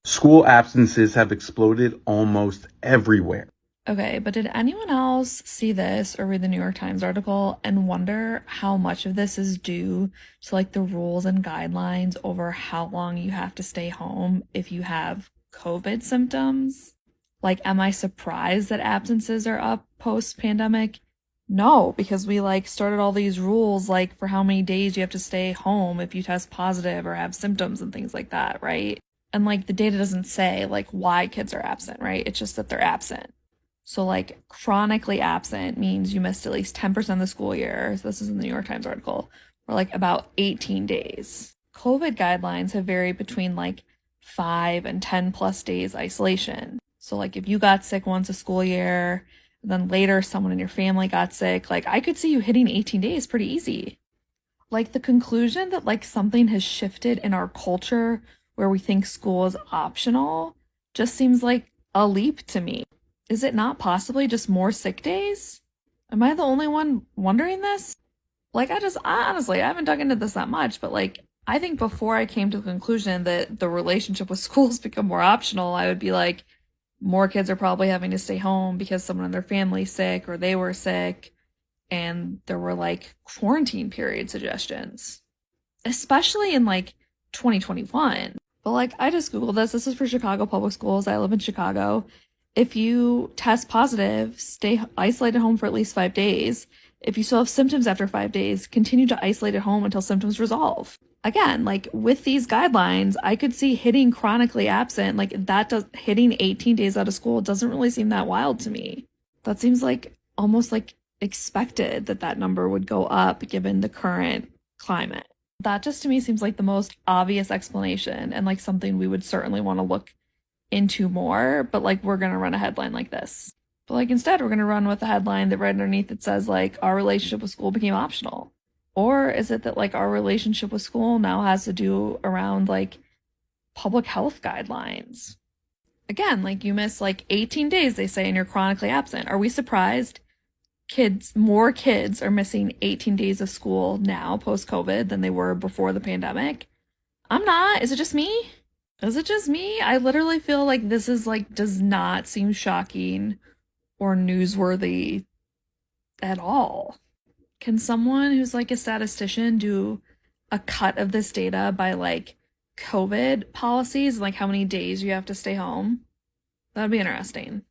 School absences have exploded almost everywhere. Okay, but did anyone else see this or read the New York Times article and wonder how much of this is due to like the rules and guidelines over how long you have to stay home if you have COVID symptoms? Like, am I surprised that absences are up post-pandemic? No, because we like started all these rules like for how many days you have to stay home if you test positive or have symptoms and things like that, right? And like the data doesn't say like why kids are absent, right? It's just that they're absent. So, like, chronically absent means you missed at least 10% of the school year. So this is in the New York Times article, or like about 18 days. COVID guidelines have varied between like 5 and 10 plus days isolation. So, like, if you got sick once a school year, and then later someone in your family got sick, like, I could see you hitting 18 days pretty easy. Like, the conclusion that like something has shifted in our culture where we think school is optional just seems like a leap to me. Is it not possibly just more sick days? Am I the only one wondering this? Like, honestly, I haven't dug into this that much, but like, I think before I came to the conclusion that the relationship with schools become more optional, I would be like, more kids are probably having to stay home because someone in their family's sick or they were sick, and there were like quarantine period suggestions, especially in like 2021. But like, I just Googled this. This is for Chicago Public Schools. I live in Chicago. If you test positive, stay isolated at home for at least 5 days. If you still have symptoms after 5 days, continue to isolate at home until symptoms resolve. Again, like with these guidelines, I could see hitting chronically absent, like that does hitting 18 days out of school doesn't really seem that wild to me. That seems like almost like expected that that number would go up given the current climate. That just to me seems like the most obvious explanation and like something we would certainly want to look into more, but like we're gonna run a headline like this. But like instead we're gonna run with a headline that right underneath it says like our relationship with school became optional. Or is it that like our relationship with school now has to do around like public health guidelines? Again, like you miss like 18 days, they say, and you're chronically absent. Are we surprised more kids are missing 18 days of school now post COVID than they were before the pandemic? I'm not. Is it just me? Is it just me? I literally feel like this is like does not seem shocking or newsworthy at all. Can someone who's like a statistician do a cut of this data by like COVID policies, like how many days you have to stay home? That'd be interesting.